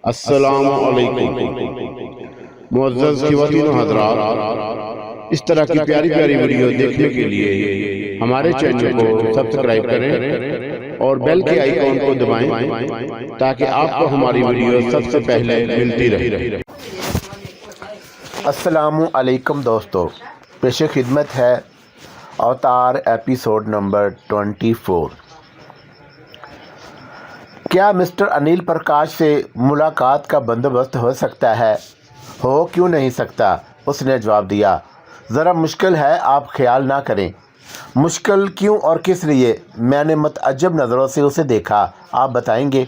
السلام علیکم معزز خواتین و حضرات، اس طرح کی پیاری پیاری ویڈیو دیکھنے کے لیے ہمارے چینل کو سبسکرائب کریں اور بیل کے آئیکن کو دبائیں تاکہ آپ کو ہماری ویڈیو سب سے پہلے ملتی رہے۔ السلام علیکم دوستو، پیش خدمت ہے اوتار ایپیسوڈ نمبر 24۔ کیا مسٹر انیل پرکاش سے ملاقات کا بندوبست ہو سکتا ہے؟ ہو کیوں نہیں سکتا؟ اس نے جواب دیا، ذرا مشکل ہے، آپ خیال نہ کریں۔ مشکل کیوں اور کس لیے؟ میں نے متعجب نظروں سے اسے دیکھا۔ آپ بتائیں گے؟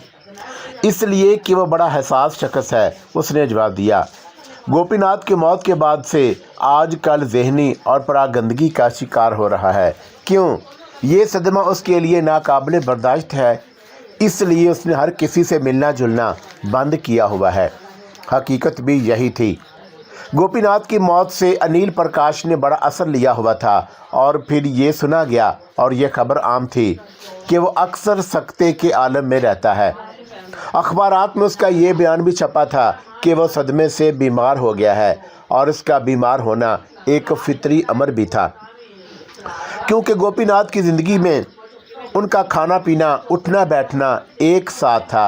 اس لیے کہ وہ بڑا حساس شخص ہے، اس نے جواب دیا۔ گوپی ناتھ کی موت کے بعد سے آج کل ذہنی اور پراگندگی کا شکار ہو رہا ہے۔ کیوں؟ یہ صدمہ اس کے لیے ناقابل برداشت ہے، اس لیے اس نے ہر کسی سے ملنا جلنا بند کیا ہوا ہے۔ حقیقت بھی یہی تھی۔ گوپی ناتھ کی موت سے انیل پرکاش نے بڑا اثر لیا ہوا تھا، اور پھر یہ سنا گیا اور یہ خبر عام تھی کہ وہ اکثر سکتے کے عالم میں رہتا ہے۔ اخبارات میں اس کا یہ بیان بھی چھپا تھا کہ وہ صدمے سے بیمار ہو گیا ہے، اور اس کا بیمار ہونا ایک فطری امر بھی تھا، کیونکہ گوپی ناتھ کی زندگی میں ان کا کھانا پینا اٹھنا بیٹھنا ایک ساتھ تھا۔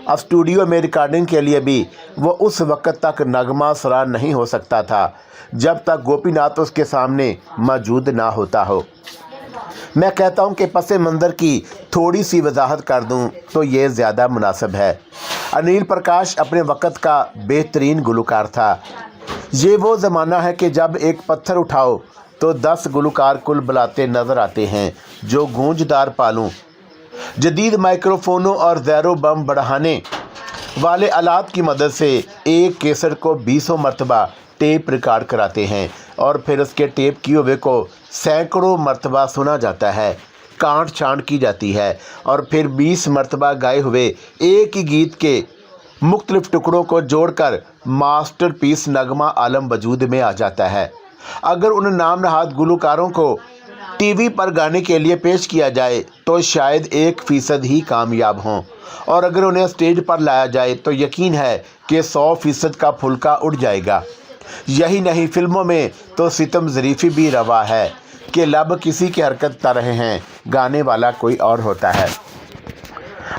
اب اسٹوڈیو میں ریکارڈنگ کے لیے بھی وہ اس وقت تک نغمہ سرا نہیں ہو سکتا تھا جب تک گوپی ناتھ اس کے سامنے موجود نہ ہوتا ہو۔ میں کہتا ہوں کہ پس منظر کی تھوڑی سی وضاحت کر دوں تو یہ زیادہ مناسب ہے۔ انیل پرکاش اپنے وقت کا بہترین گلوکار تھا۔ یہ وہ زمانہ ہے کہ جب ایک پتھر اٹھاؤ تو 10 گلوکار کل بلاتے نظر آتے ہیں جو گونجدار پالوں، جدید مائکروفونوں اور زیرو بم بڑھانے والے آلات کی مدد سے ایک کیسٹ کو 20 مرتبہ ٹیپ ریکارڈ کراتے ہیں، اور پھر اس کے ٹیپ کیے ہوئے کو سینکڑوں مرتبہ سنا جاتا ہے، کانٹ چھانٹ کی جاتی ہے، اور پھر 20 مرتبہ گائے ہوئے ایک ہی گیت کے مختلف ٹکڑوں کو جوڑ کر ماسٹر پیس نغمہ عالم وجود میں آ جاتا ہے۔ اگر ان نام نہاد گلوکاروں کو ٹی وی پر گانے کے لیے پیش کیا جائے تو شاید 1% ہی کامیاب ہوں، اور اگر انہیں اسٹیج پر لایا جائے تو یقین ہے کہ 100% کا پھلکا اڑ جائے گا۔ یہی نہیں، فلموں میں تو ستم ظریفی بھی روا ہے کہ لب کسی کی حرکت کر رہے ہیں، گانے والا کوئی اور ہوتا ہے۔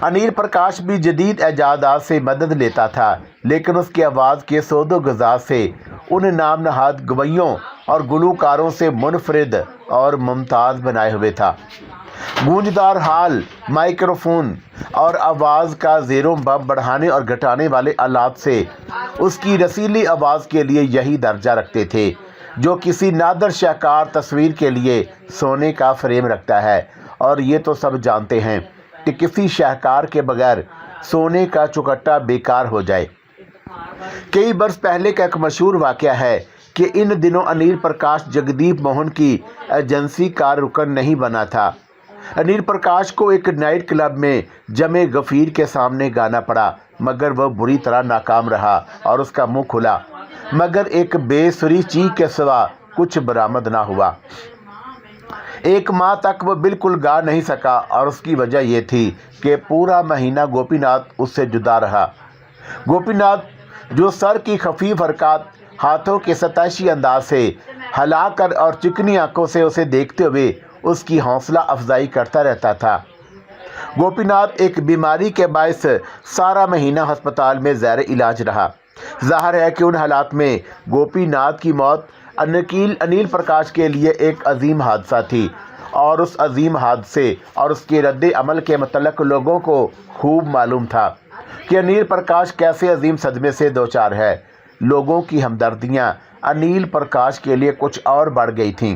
انیل پرکاش بھی جدید ایجادات سے مدد لیتا تھا، لیکن اس کی آواز کے سود و گذار سے ان نام نہاد گویوں اور گلوکاروں سے منفرد اور ممتاز بنائے ہوئے تھا۔ گونجدار ہال، مائکروفون اور آواز کا زیروں بم بڑھانے اور گھٹانے والے آلات سے اس کی رسیلی آواز کے لیے یہی درجہ رکھتے تھے جو کسی نادر شاہکار تصویر کے لیے سونے کا فریم رکھتا ہے، اور یہ تو سب جانتے ہیں کہ کسی شاہکار کے بغیر سونے کا چوکھٹا بیکار ہو جائے۔ کئی برس پہلے کا ایک مشہور واقعہ ہے کہ ان دنوں انیل پرکاش جگدیپ موہن کی ایجنسی کا رکن نہیں بنا تھا۔ انیل پرکاش کو ایک نائٹ کلب میں جمع غفیر کے سامنے گانا پڑا، مگر وہ بری طرح ناکام رہا اور اس کا منہ کھلا مگر ایک بے سری چیخ کے سوا کچھ برآمد نہ ہوا۔ 1 ماہ تک وہ بالکل گا نہیں سکا، اور اس کی وجہ یہ تھی کہ پورا مہینہ گوپی ناتھ اس سے جدا رہا۔ گوپی ناتھ جو سر کی خفیف حرکات، ہاتھوں کے ستائشی انداز سے ہلا کر اور چکنی آنکھوں سے اسے دیکھتے ہوئے اس کی حوصلہ افزائی کرتا رہتا تھا۔ گوپی ناتھ ایک بیماری کے باعث سارا مہینہ ہسپتال میں زیر علاج رہا۔ ظاہر ہے کہ ان حالات میں گوپی ناتھ کی موت انیل پرکاش کے لیے ایک عظیم حادثہ تھی، اور اس عظیم حادثے اور اس کے رد عمل کے متعلق لوگوں کو خوب معلوم تھا کہ انیل پرکاش کیسے عظیم صدمے سے دوچار ہے۔ لوگوں کی ہمدردیاں انیل پرکاش کے لیے کچھ اور بڑھ گئی تھیں۔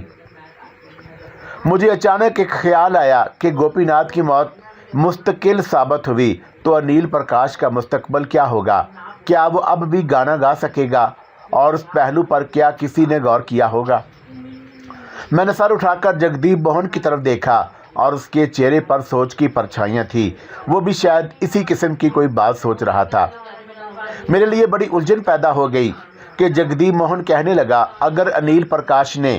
مجھے اچانک ایک خیال آیا کہ گوپی ناتھ کی موت مستقل ثابت ہوئی تو انیل پرکاش کا مستقبل کیا ہوگا؟ کیا وہ اب بھی گانا گا سکے گا؟ اور اس پہلو پر کیا کسی نے غور کیا ہوگا؟ میں نے سر اٹھا کر جگدیپ موہن کی طرف دیکھا، اور اس کے چہرے پر سوچ کی پرچھائیاں تھیں۔ وہ بھی شاید اسی قسم کی کوئی بات سوچ رہا تھا۔ میرے لیے بڑی الجھن پیدا ہو گئی کہ جگدیپ موہن کہنے لگا، اگر انیل پرکاش نے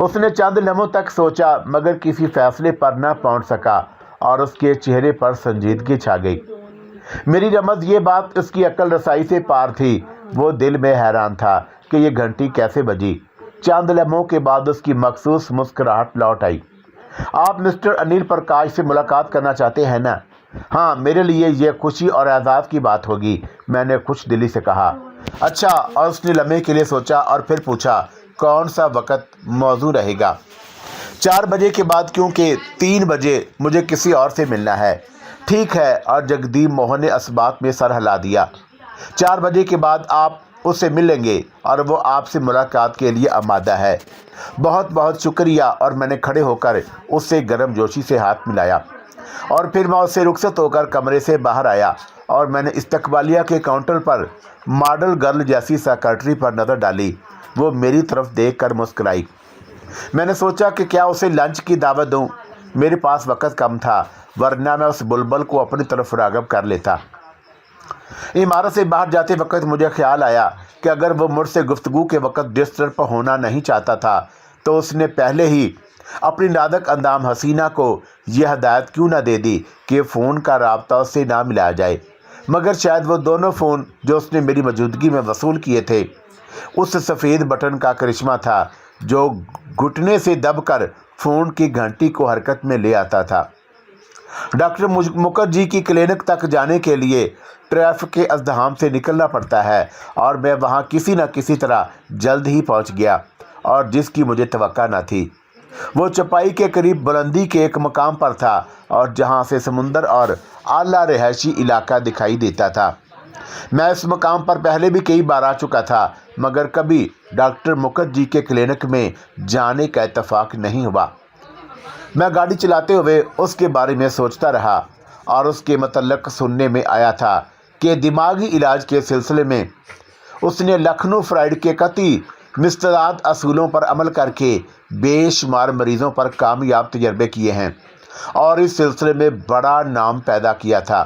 اس نے چند لمحوں تک سوچا مگر کسی فیصلے پر نہ پہنچ سکا اور اس کے چہرے پر سنجیدگی چھا گئی۔ میری رمز یہ بات اس کی عقل رسائی سے پار تھی۔ وہ دل میں حیران تھا کہ یہ گھنٹی کیسے بجی۔ چند لمحوں کے بعد اس کی مخصوص مسکراہٹ لوٹ آئی۔ آپ مسٹر انیل پرکاش سے ملاقات کرنا چاہتے ہیں نا؟ ہاں، میرے لیے یہ خوشی اور اعزاز کی بات ہوگی، میں نے خوش دلی سے کہا۔ اچھا، اور اس نے لمحے کے لیے سوچا اور پھر پوچھا کون سا وقت موزوں رہے گا؟ 4 بجے کے بعد، کیونکہ 3 بجے مجھے کسی اور سے ملنا ہے۔ ٹھیک ہے، اور جگدیپ موہن نے اسبات میں سر ہلا دیا۔ 4 بجے کے بعد آپ اس سے مل لیں گے اور وہ آپ سے ملاقات کے لیے آمادہ ہے۔ بہت بہت شکریہ۔ اور میں نے کھڑے ہو کر اس سے گرم جوشی سے ہاتھ ملایا اور پھر میں اس سے رخصت ہو کر کمرے سے باہر آیا اور میں نے استقبالیہ کے کاؤنٹر پر ماڈل گرل جیسی سیکرٹری پر نظر ڈالی۔ وہ میری طرف دیکھ کر مسکرائی۔ میں نے سوچا کہ کیا اسے لنچ کی دعوت دوں۔ میرے پاس وقت کم تھا، ورنہ میں اس بلبل کو اپنی طرف راغب کر لیتا۔ عمارت سے باہر جاتے وقت مجھے خیال آیا کہ اگر وہ مجھ سے گفتگو کے وقت ڈسٹرب ہونا نہیں چاہتا تھا تو اس نے پہلے ہی اپنی نازک اندام حسینہ کو یہ ہدایت کیوں نہ دے دی کہ فون کا رابطہ اس سے نہ ملایا جائے۔ مگر شاید وہ دونوں فون جو اس نے میری موجودگی میں وصول کیے تھے اس سفید بٹن کا کرشمہ تھا جو گھٹنے سے دب کر فون کی گھنٹی کو حرکت میں لے آتا تھا۔ ڈاکٹر مکھرجی کی کلینک تک جانے کے لیے ٹریفک کے ازدحام سے نکلنا پڑتا ہے اور میں وہاں کسی نہ کسی طرح جلد ہی پہنچ گیا، اور جس کی مجھے توقع نہ تھی۔ وہ چپائی کے قریب بلندی کے ایک مقام پر تھا اور جہاں سے سمندر اور اعلیٰ رہائشی علاقہ دکھائی دیتا تھا۔ میں اس مقام پر پہلے بھی کئی بار آ چکا تھا مگر کبھی ڈاکٹر مکھرجی کے کلینک میں جانے کا اتفاق نہیں ہوا۔ میں گاڑی چلاتے ہوئے اس کے بارے میں سوچتا رہا اور اس کے متعلق سننے میں آیا تھا کہ دماغی علاج کے سلسلے میں اس نے لکھنؤ فرائیڈ کے قطعی مستند اصولوں پر عمل کر کے بے شمار مریضوں پر کامیاب تجربے کیے ہیں اور اس سلسلے میں بڑا نام پیدا کیا تھا۔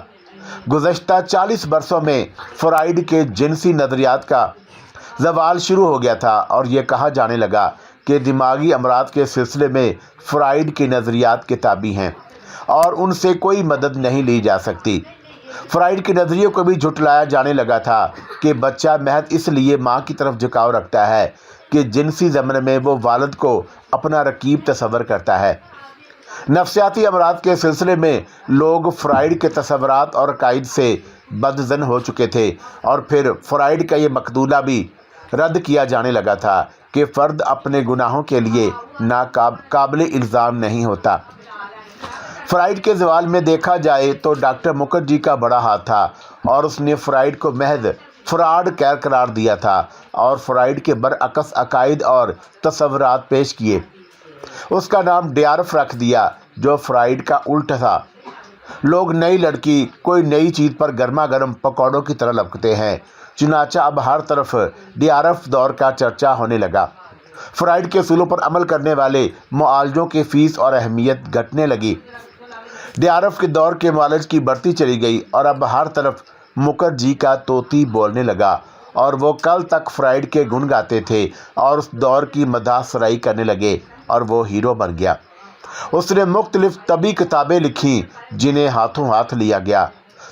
گزشتہ 40 برسوں میں فرائیڈ کے جنسی نظریات کا زوال شروع ہو گیا تھا اور یہ کہا جانے لگا کہ دماغی امراض کے سلسلے میں فرائیڈ کے نظریات کتابی ہیں اور ان سے کوئی مدد نہیں لی جا سکتی۔ فرائیڈ کے نظریے کو بھی جھٹلایا جانے لگا تھا کہ بچہ محض اس لیے ماں کی طرف جھکاؤ رکھتا ہے کہ جنسی ضمن میں وہ والد کو اپنا رقیب تصور کرتا ہے۔ نفسیاتی امراض کے سلسلے میں لوگ فرائیڈ کے تصورات اور عقائد سے بدظن ہو چکے تھے اور پھر فرائیڈ کا یہ مقولہ بھی رد کیا جانے لگا تھا کہ فرد اپنے گناہوں کے لیے قابل الزام نہیں ہوتا۔ فرائیڈ کے زوال میں دیکھا جائے تو ڈاکٹر مکھرجی کا بڑا ہاتھ تھا اور اس نے فرائیڈ کو محض فراڈ قرار دیا تھا اور فرائیڈ کے برعکس عقائد اور تصورات پیش کیے۔ اس کا نام ڈیارف رکھ دیا جو فرائیڈ کا الٹ تھا۔ لوگ نئی لڑکی کوئی نئی چیز پر گرما گرم پکوڑوں کی طرح لپکتے ہیں، چنانچہ اب ہر طرف ڈیارف دور کا چرچا ہونے لگا۔ فرائیڈ کے اصولوں پر عمل کرنے والے معالجوں کی فیس اور اہمیت گھٹنے لگی۔ ڈیارف کے دور کے معالج کی بڑھتی چلی گئی اور اب ہر طرف مکھرجی کا طوطی بولنے لگا اور وہ کل تک فرائیڈ کے گن گاتے تھے اور اس دور کی مداح سرائی کرنے لگے اور وہ ہیرو بن گیا۔ اس نے مختلف طبی کتابیں لکھیں جنہیں ہاتھوں ہاتھ لیا گیا۔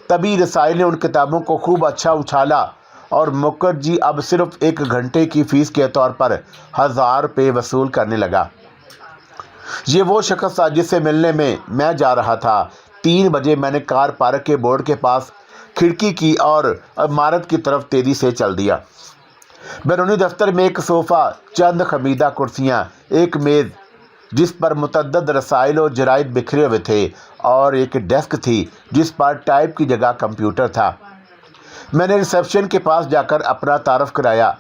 طبی رسائل نے ان کتابوں کو خوب اچھا اچھالا اور مکھرجی اب صرف 1 گھنٹے کی فیس کے طور پر 1000 روپے وصول کرنے لگا۔ یہ وہ شخص تھا جس سے ملنے میں جا رہا تھا۔ 3 بجے میں نے کار پارک کے بورڈ کے پاس کھڑکی کی اور عمارت کی طرف تیزی سے چل دیا۔ بیرونی دفتر میں ایک صوفہ، چند خمیدہ کرسیاں، ایک میز جس پر متعدد رسائل و جرائد بکھرے ہوئے تھے اور ایک ڈیسک تھی جس پر ٹائپ کی جگہ کمپیوٹر تھا۔ میں نے ریسیپشن کے پاس جا کر اپنا تعارف کرایا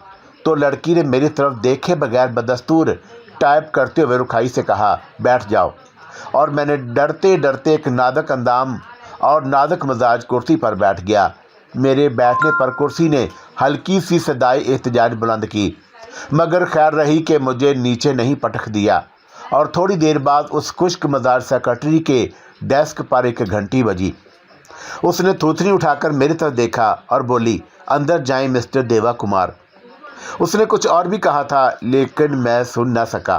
تو لڑکی نے میری طرف دیکھے بغیر بدستور ٹائپ کرتے ہوئے رکھائی سے کہا، بیٹھ جاؤ، اور میں نے ڈرتے ڈرتے ایک نازک اندام اور نازک مزاج کرسی پر بیٹھ گیا۔ میرے بیٹھنے پر کرسی نے ہلکی سی صدائے احتجاج بلند کی مگر خیر رہی کہ مجھے نیچے نہیں پٹک دیا، اور تھوڑی دیر بعد اس خشک مزاج سیکرٹری کے ڈیسک پر ایک گھنٹی بجی۔ اس نے تھوتنی اٹھا کر میری طرف دیکھا اور بولی، اندر جائیں مسٹر دیوا کمار۔ اس نے کچھ اور بھی کہا تھا لیکن میں سن نہ سکا۔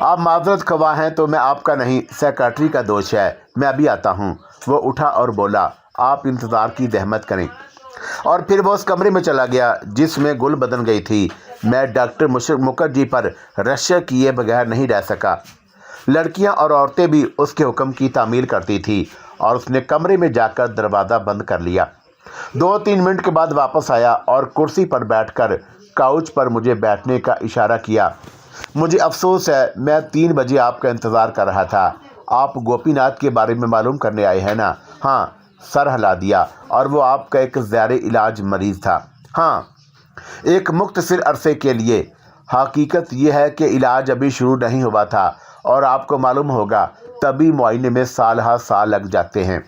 آپ معذرت خواہ ہیں تو میں آپ کا نہیں، سیکرٹری کا دوش ہے، میں ابھی آتا ہوں۔ وہ اٹھا اور بولا، آپ انتظار کی زحمت کریں۔ اور پھر وہ اس کمرے میں چلا گیا جس میں گل بدن گئی تھی۔ میں ڈاکٹر مکھرجی پر رشک کیے بغیر نہیں رہ سکا۔ لڑکیاں اور عورتیں بھی اس کے حکم کی تعمیل کرتی تھی اور اس نے کمرے میں جا کر دروازہ بند کر لیا۔ 2-3 منٹ کے بعد واپس آیا اور کرسی پر بیٹھ کر کاؤچ پر مجھے بیٹھنے کا اشارہ کیا۔ مجھے افسوس ہے، میں 3 بجے آپ کا انتظار کر رہا تھا۔ آپ گوپی ناتھ کے بارے میں معلوم کرنے آئے ہیں نا؟ ہاں، سر ہلا دیا۔ اور وہ آپ کا ایک زیر علاج مریض تھا؟ ہاں، ایک مختصر عرصے کے لیے۔ حقیقت یہ ہے کہ علاج ابھی شروع نہیں ہوا تھا اور آپ کو معلوم ہوگا طبی معائنے میں سال ہا سال لگ جاتے ہیں۔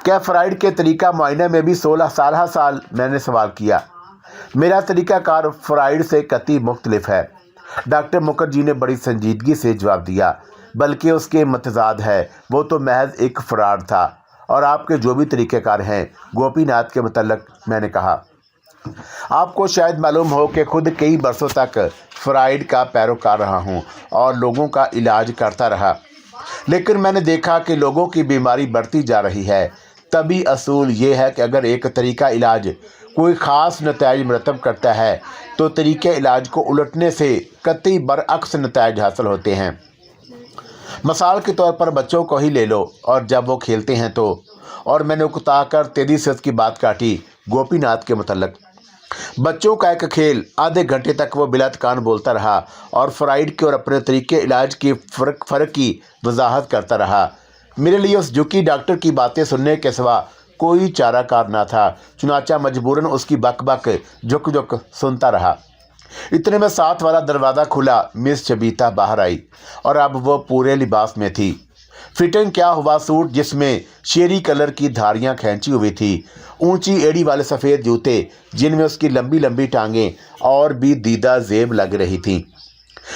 کیا فرائیڈ کے طریقہ معائنہ میں بھی 16 سال ہا سال؟ میں نے سوال کیا۔ میرا طریقہ کار فرائیڈ سے قطعی مختلف ہے، ڈاکٹر مکھرجی نے بڑی سنجیدگی سے جواب دیا۔ بلکہ اس کے متضاد ہے، وہ تو محض ایک فراڈ تھا۔ اور آپ کے جو بھی طریقہ کار ہیں گوپی ناتھ کے متعلق، میں نے کہا، آپ کو شاید معلوم ہو کہ خود کئی برسوں تک فرائیڈ کا پیروکار رہا ہوں اور لوگوں کا علاج کرتا رہا، لیکن میں نے دیکھا کہ لوگوں کی بیماری بڑھتی جا رہی ہے۔ طبی اصول یہ ہے کہ اگر ایک طریقہ علاج کوئی خاص نتائج مرتب کرتا ہے تو طریقہ علاج کو الٹنے سے قطعی برعکس نتائج حاصل ہوتے ہیں۔ مثال کے طور پر بچوں کو ہی لے لو، اور جب وہ کھیلتے ہیں تو، اور میں نے اکتا کر تیزی سے اس کی بات کاٹی۔ گوپی ناتھ کے متعلق، بچوں کا ایک کھیل آدھے گھنٹے تک وہ بلا تکان بولتا رہا اور فرائیڈ کے اور اپنے طریقہ علاج کی فرق کی وضاحت کرتا رہا۔ میرے لیے اس جھکی ڈاکٹر کی باتیں سننے کے سوا کوئی چارہ کار نہ تھا، چنانچہ مجبوراً اس کی بک بک جھک جھک سنتا رہا۔ اتنے میں ساتھ والا دروازہ کھلا، مس چبیتا باہر آئی اور اب وہ پورے لباس میں تھی۔ فٹنگ کیا ہوا سوٹ جس میں شیری کلر کی دھاریاں کھینچی ہوئی تھی، اونچی ایڑی والے سفید جوتے جن میں اس کی لمبی لمبی ٹانگیں اور بھی دیدہ زیب لگ رہی تھیں۔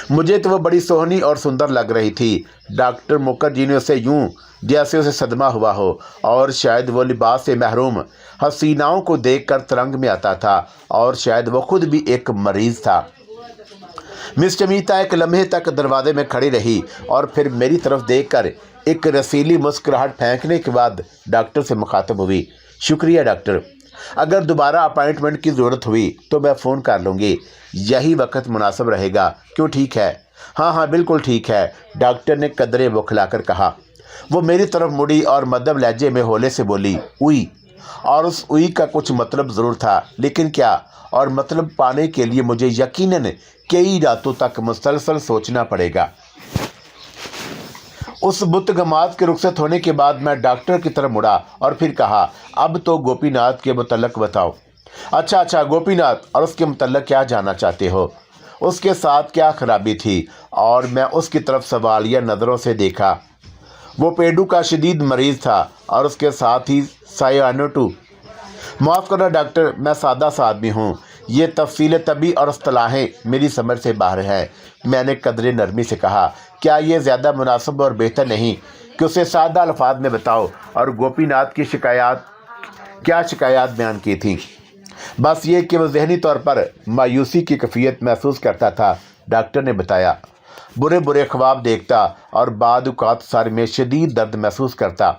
مجھے تو وہ بڑی سوہنی اور سندر لگ رہی تھی۔ ڈاکٹر مکھرجی نے اسے یوں جیسے اسے صدمہ ہوا ہو، اور شاید وہ لباس سے محروم حسیناؤں کو دیکھ کر ترنگ میں آتا تھا، اور شاید وہ خود بھی ایک مریض تھا۔ مس چمیتا ایک لمحے تک دروازے میں کھڑی رہی اور پھر میری طرف دیکھ کر ایک رسیلی مسکراہٹ پھینکنے کے بعد ڈاکٹر سے مخاطب ہوئی، شکریہ ڈاکٹر، اگر دوبارہ اپائنٹمنٹ کی ضرورت ہوئی تو میں فون کر لوں گی، یہی وقت مناسب رہے گا، کیوں ٹھیک ہے؟ ہاں ہاں بالکل ٹھیک ہے، ڈاکٹر نے قدرے بکھلا کر کہا۔ وہ میری طرف مڑی اور مدھم لہجے میں ہولے سے بولی، اوئی، اور اس اوئی کا کچھ مطلب ضرور تھا، لیکن کیا؟ اور مطلب پانے کے لیے مجھے یقیناً کئی راتوں تک مسلسل سوچنا پڑے گا۔ اس بتگماز کے رخصت ہونے کے بعد میں ڈاکٹر کی طرف مڑا اور پھر کہا، اب تو گوپی ناتھ کے متعلق بتاؤ۔ اچھا گوپی ناتھ، اور اس کے متعلق کیا جاننا چاہتے ہو؟ اس کے ساتھ کیا خرابی تھی؟ اور میں اس کی طرف سوالیہ نظروں سے دیکھا۔ وہ پیڈو کا شدید مریض تھا اور اس کے ساتھ ہی سائنوٹو۔ معاف کرنا ڈاکٹر، میں سادہ سا آدمی ہوں، یہ تفصیل طبی اور اصطلاحیں میری سمجھ سے باہر ہیں۔ میں نے قدرے نرمی سے کہا، کیا یہ زیادہ مناسب اور بہتر نہیں کہ اسے سادہ الفاظ میں بتاؤ؟ اور گوپی ناتھ کی کیا شکایات بیان کی تھیں؟ بس یہ کہ وہ ذہنی طور پر مایوسی کی کیفیت محسوس کرتا تھا، ڈاکٹر نے بتایا۔ برے خواب دیکھتا اور بعض اوقات سر میں شدید درد محسوس کرتا۔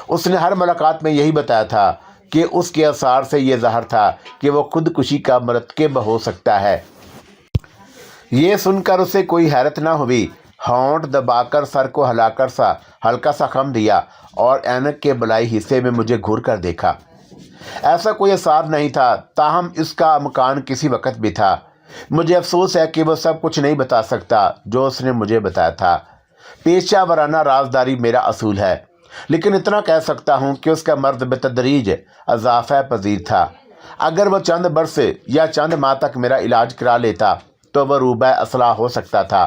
اس نے ہر ملاقات میں یہی بتایا تھا کہ اس کے آثار سے یہ ظاہر تھا کہ وہ خودکشی کا مرتکب ہو سکتا ہے۔ یہ سن کر اسے کوئی حیرت نہ ہوئی۔ ہونٹ دبا کر سر کو ہلکا سا خم دیا اور اینک کے بلائی حصے میں مجھے گھور کر دیکھا۔ ایسا کوئی اثار نہیں تھا، تاہم اس کا امکان کسی وقت بھی تھا۔ مجھے افسوس ہے کہ وہ سب کچھ نہیں بتا سکتا جو اس نے مجھے بتایا تھا۔ پیشہ ورانہ رازداری میرا اصول ہے، لیکن اتنا کہہ سکتا ہوں کہ اس کا مرض بتدریج اضافہ پذیر تھا۔ اگر وہ چند برس یا چند ماہ تک میرا علاج کرا لیتا تو وہ روبہ اصلاح ہو سکتا تھا،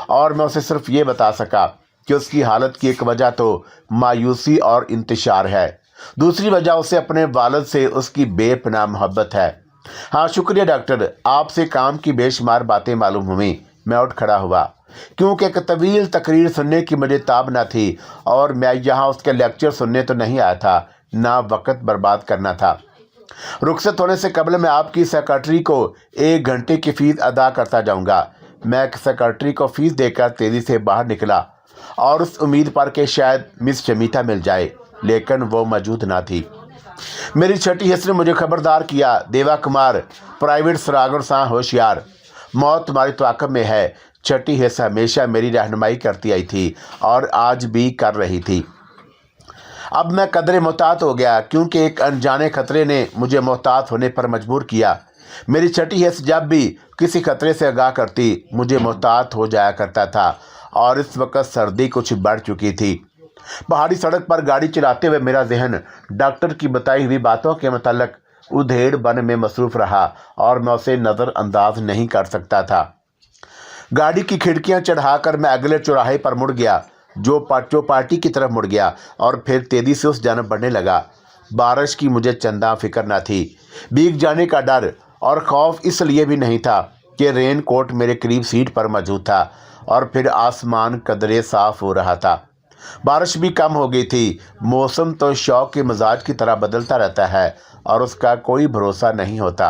اور میں اسے صرف یہ بتا سکا کہ اس کی حالت کی ایک وجہ تو مایوسی اور انتشار ہے، دوسری وجہ اسے اپنے والد سے اس کی بے پناہ محبت ہے۔ ہاں شکریہ ڈاکٹر، آپ سے کام کی بے شمار باتیں معلوم ہوئیں۔ میں اٹھ کھڑا ہوا کیونکہ ایک طویل تقریر سننے کی مجھے تاب نہ تھی، اور میں یہاں اس کے لیکچر سننے تو نہیں آیا تھا، نہ وقت برباد کرنا تھا۔ رخصت ہونے سے قبل میں آپ کی سیکرٹری کو 1 گھنٹے کی فیس ادا کرتا جاؤں گا۔ میں ایک سیکرٹری کو فیس دے کر تیزی سے باہر نکلا اور اس امید پر کہ شاید مس شمیتا مل جائے، لیکن وہ موجود نہ تھی۔ میری چھٹی حص نے مجھے خبردار کیا، دیوا کمار، پرائیویٹ سراگر ساں ہوشیار، موت تمہاری تعاقب میں ہے۔ چھٹی حص ہمیشہ میری رہنمائی کرتی آئی تھی اور آج بھی کر رہی تھی۔ اب میں قدرے محتاط ہو گیا کیونکہ ایک انجانے خطرے نے مجھے محتاط ہونے پر مجبور کیا۔ میری چھٹی حص جب بھی کسی خطرے سے آگاہ کرتی مجھے محتاط ہو جایا کرتا تھا، اور اس وقت سردی کچھ بڑھ چکی تھی۔ پہاڑی سڑک پر گاڑی چلاتے ہوئے میرا ذہن ڈاکٹر کی بتائی ہوئی باتوں کے متعلق ادھیڑ بن میں مصروف رہا اور میں اسے نظر انداز نہیں کر سکتا تھا۔ گاڑی کی کھڑکیاں چڑھا کر میں اگلے چوراہے پر مڑ گیا، جو پارٹی کی طرف مڑ گیا اور پھر تیزی سے اس جانب بڑھنے لگا۔ بارش کی مجھے چنداں فکر نہ تھی، بھیگ جانے کا ڈر اور خوف اس لیے بھی نہیں تھا کہ رین کوٹ میرے قریب سیٹ پر موجود تھا، اور پھر آسمان قدرے صاف ہو رہا تھا۔ بارش بھی کم ہو گئی تھی۔ موسم تو شوق کے مزاج کی طرح بدلتا رہتا ہے اور اس کا کوئی بھروسہ نہیں ہوتا۔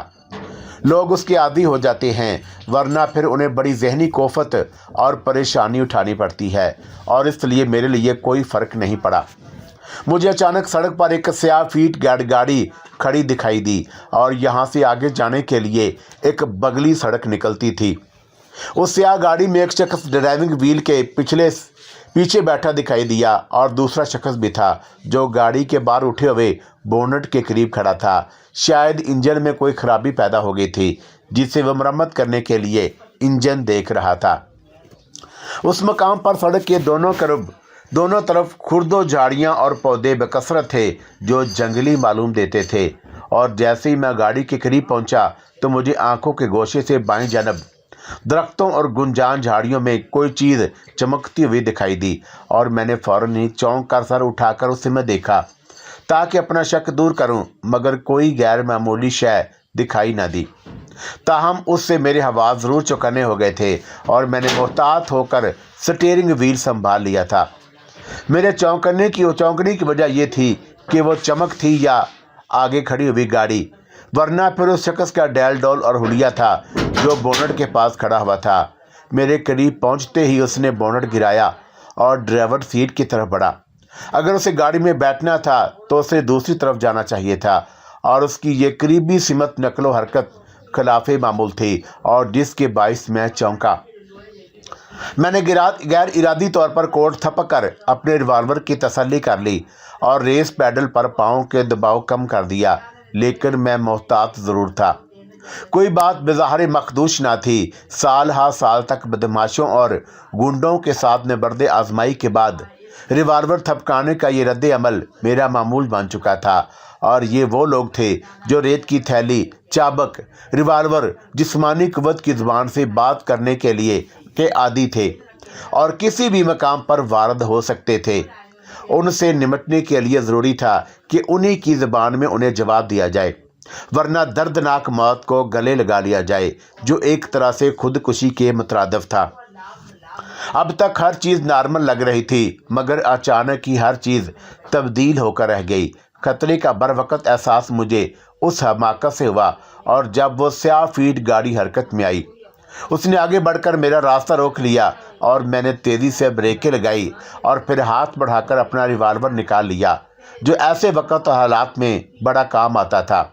لوگ اس کے عادی ہو جاتے ہیں، ورنہ پھر انہیں بڑی ذہنی کوفت اور پریشانی اٹھانی پڑتی ہے، اور اس لیے میرے لیے کوئی فرق نہیں پڑا۔ مجھے اچانک سڑک پر ایک سیاہ فیٹ گاڑی کھڑی دکھائی دی، اور یہاں سے آگے جانے کے لیے ایک بگلی سڑک نکلتی تھی۔ اس سیاہ گاڑی میں ایک شخص ڈرائیونگ وہیل کے پیچھے بیٹھا دکھائی دیا، اور دوسرا شخص بھی تھا جو گاڑی کے باہر اٹھے ہوئے بونٹ کے قریب کھڑا تھا۔ شاید انجن میں کوئی خرابی پیدا ہو گئی تھی جسے وہ مرمت کرنے کے لیے انجن دیکھ رہا تھا۔ اس مقام پر سڑک کے دونوں طرف خرد و جھاڑیاں اور پودے بکثرت تھے جو جنگلی معلوم دیتے تھے، اور جیسے ہی میں گاڑی کے قریب پہنچا تو مجھے آنکھوں کے گوشے سے بائیں جانب درختوں اور گنجان جھاڑیوں میں کوئی چیز چمکتی ہوئی دکھائی دی، اور میں نے فوراً ہی چونک کر سر اٹھا کر اسے میں دیکھا تاکہ اپنا شک دور کروں، مگر کوئی غیر معمولی شے دکھائی نہ دی۔ تاہم اس سے میرے حواس ضرور چوکنے ہو گئے تھے، اور میں نے محتاط ہو کر سٹیئرنگ وہیل سنبھال لیا تھا۔ میرے چونکنے کی وجہ یہ تھی کہ وہ چمک تھی یا آگے کھڑی ہوئی گاڑی، ورنہ پھر اس شخص کا ڈیل ڈول اور حلیہ تھا جو بونٹ کے پاس کھڑا ہوا تھا۔ میرے قریب پہنچتے ہی اس نے بونٹ گرایا اور ڈرائیور سیٹ کی طرف بڑھا۔ اگر اسے گاڑی میں بیٹھنا تھا تو اسے دوسری طرف جانا چاہیے تھا، اور اس کی یہ قریبی سمت نقل و حرکت خلاف معمول تھی، اور جس کے باعث میں چونکا۔ میں نے غیر ارادی طور پر کوٹ تھپک کر اپنے ریوالور کی تسلی کر لی اور ریس پیڈل پر پاؤں کے دباؤ کم کر دیا، لیکن میں محتاط ضرور تھا۔ کوئی بات بظاہر مخدوش نہ تھی۔ سال ہا سال تک بدماشوں اور گنڈوں کے ساتھ نبرد آزمائی کے بعد ریوالور تھپکانے کا یہ رد عمل میرا معمول بن چکا تھا، اور یہ وہ لوگ تھے جو ریت کی تھیلی، چابک، ریوالور، جسمانی قوت کی زبان سے بات کرنے کے لیے کے عادی تھے اور کسی بھی مقام پر وارد ہو سکتے تھے۔ ان سے نمٹنے کے لیے ضروری تھا کہ انہی کی زبان میں انہیں جواب دیا جائے، ورنہ دردناک موت کو گلے لگا لیا جائے، جو ایک طرح سے خودکشی کے مترادف تھا۔ اب تک ہر چیز نارمل لگ رہی تھی، مگر اچانک ہی ہر چیز تبدیل ہو کر رہ گئی۔ خطرے کا بروقت احساس مجھے اس حماقت سے ہوا، اور جب وہ سیاہ فیٹ گاڑی حرکت میں آئی، اس نے آگے بڑھ کر میرا راستہ روک لیا، اور میں نے تیزی سے بریکیں لگائی اور پھر ہاتھ بڑھا کر اپنا ریوالور نکال لیا، جو ایسے وقت اور حالات میں بڑا کام آتا تھا،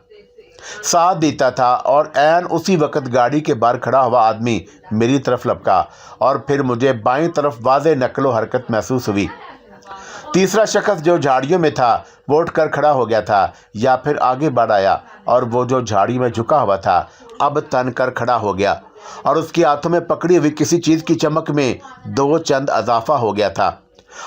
ساتھ دیتا تھا۔ اور عین اسی وقت گاڑی کے باہر کھڑا ہوا آدمی میری طرف لپکا، اور پھر مجھے بائیں طرف واضح نقل و حرکت محسوس ہوئی۔ تیسرا شخص جو جھاڑیوں میں تھا وہ اٹھ کر کھڑا ہو گیا تھا، یا پھر آگے بڑھ آیا، اور وہ جو جھاڑی میں جھکا ہوا تھا اب تن کر کھڑا ہو گیا، اور اس کے ہاتھوں میں پکڑی ہوئی کسی چیز کی چمک میں دو چند اضافہ ہو گیا تھا،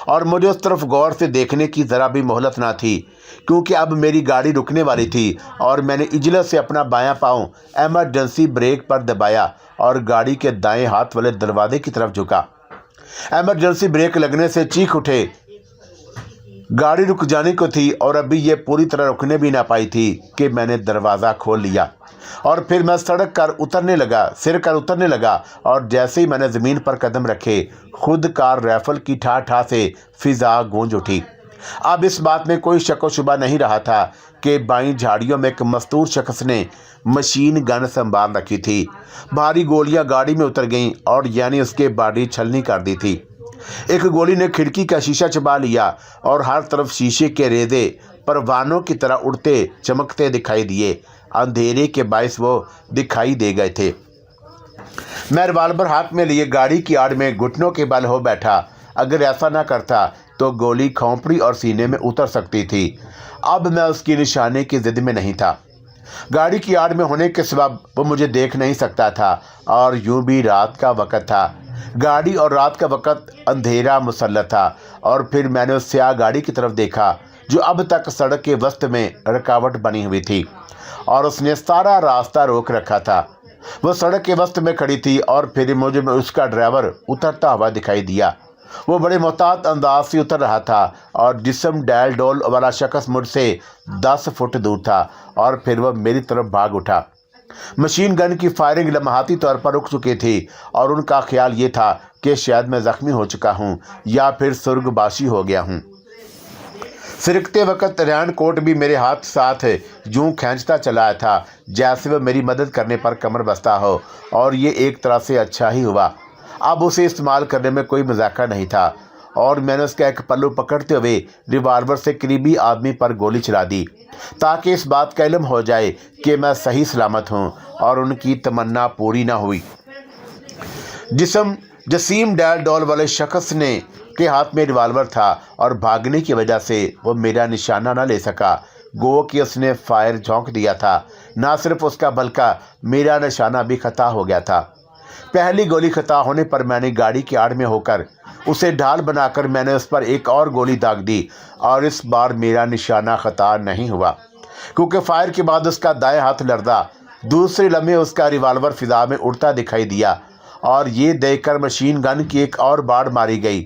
اور مجھے اس طرف غور سے دیکھنے کی ذرا بھی مہلت نہ تھی، کیونکہ اب میری گاڑی رکنے والی تھی، اور میں نے عجلت سے اپنا بایاں پاؤں ایمرجنسی بریک پر دبایا اور گاڑی کے دائیں ہاتھ والے دروازے کی طرف جھکا۔ ایمرجنسی بریک لگنے سے چیخ اٹھے۔ گاڑی رک جانے کو تھی، اور ابھی یہ پوری طرح رکنے بھی نہ پائی تھی کہ میں نے دروازہ کھول لیا، اور پھر میں سر کر اترنے لگا، اور جیسے ہی میں نے زمین پر قدم رکھے، خود کار ریفل کی ٹھا ٹھا سے فضا گونج اٹھی۔ اب اس بات میں کوئی شک و شبہ نہیں رہا تھا کہ بائیں جھاڑیوں میں ایک مستور شخص نے مشین گن سنبھال رکھی تھی۔ بھاری گولیاں گاڑی میں اتر گئیں اور یعنی اس کے باڈی چھلنی کر دی تھی۔ ایک گولی نے کھڑکی کا شیشہ چبا لیا اور ہر طرف شیشے کے ریزے پروانوں کی طرح اڑتے چمکتے دکھائی دیے۔ اندھیرے کے باعث وہ دکھائی دے گئے تھے۔ میں ریوالور ہاتھ میں لیے گاڑی کی آڑ میں گھٹنوں کے بل ہو بیٹھا۔ اگر ایسا نہ کرتا تو گولی کھوپڑی اور سینے میں اتر سکتی تھی۔ اب میں اس کی نشانے کی ضد میں نہیں تھا۔ گاڑی کی آڑ میں ہونے کے سبب وہ مجھے دیکھ نہیں سکتا تھا اور یوں بھی رات کا وقت تھا۔ گاڑی اور رات کا وقت اندھیرا مسلط تھا اور پھر میں نے اس سیاہ گاڑی کی طرف دیکھا جو اب تک سڑک کے وسط میں رکاوٹ بنی ہوئی تھی اور اس نے سارا راستہ روک رکھا تھا۔ وہ سڑک کے وسط میں کھڑی تھی اور پھر مجھے اس کا ڈرائیور اترتا ہوا دکھائی دیا۔ وہ بڑے محتاط انداز سے اتر رہا تھا اور جسم ڈیل ڈول والا شخص مجھ سے 10 فٹ دور تھا اور پھر وہ میری طرف بھاگ اٹھا۔ مشین گن کی فائرنگ لمحاتی طور پر رک چکی تھی اور ان کا خیال یہ تھا کہ شاید میں زخمی ہو چکا ہوں یا پھر سرگ باشی ہو گیا ہوں۔ سرکتے وقت رین کوٹ بھی میرے ہاتھ ساتھ یوں کھینچتا چلا تھا جیسے وہ میری مدد کرنے پر کمر بستہ ہو، اور یہ ایک طرح سے اچھا ہی ہوا۔ اب اسے استعمال کرنے میں کوئی مذاکرہ نہیں تھا اور میں نے اس کا ایک پلو پکڑتے ہوئے ریوالور سے قریبی آدمی پر گولی چلا دی تاکہ اس بات کا علم ہو جائے کہ میں صحیح سلامت ہوں، اور ان کی تمنا پوری نہ ہوئی۔ جسیم ڈیل ڈول والے شخص کے ہاتھ میں ریوالور تھا اور بھاگنے کی وجہ سے وہ میرا نشانہ نہ لے سکا۔ گو کہ اس نے فائر جھونک دیا تھا۔ نہ صرف اس کا بلکہ میرا نشانہ بھی خطا ہو گیا تھا۔ پہلی گولی خطا ہونے پر میں نے گاڑی کی آڑ میں ہو کر اسے ڈھال بنا کر میں نے اس پر ایک اور گولی داغ دی، اور اس بار میرا نشانہ خطا نہیں ہوا کیونکہ فائر کے بعد اس کا دائیں ہاتھ لرزا۔ دوسرے لمحے اس کا ریوالور فضا میں اڑتا دکھائی دیا اور یہ دیکھ کر مشین گن کی ایک اور باڑ ماری گئی۔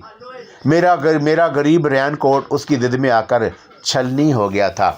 میرا غریب رین کوٹ اس کی ضد میں آ کر چھلنی ہو گیا تھا۔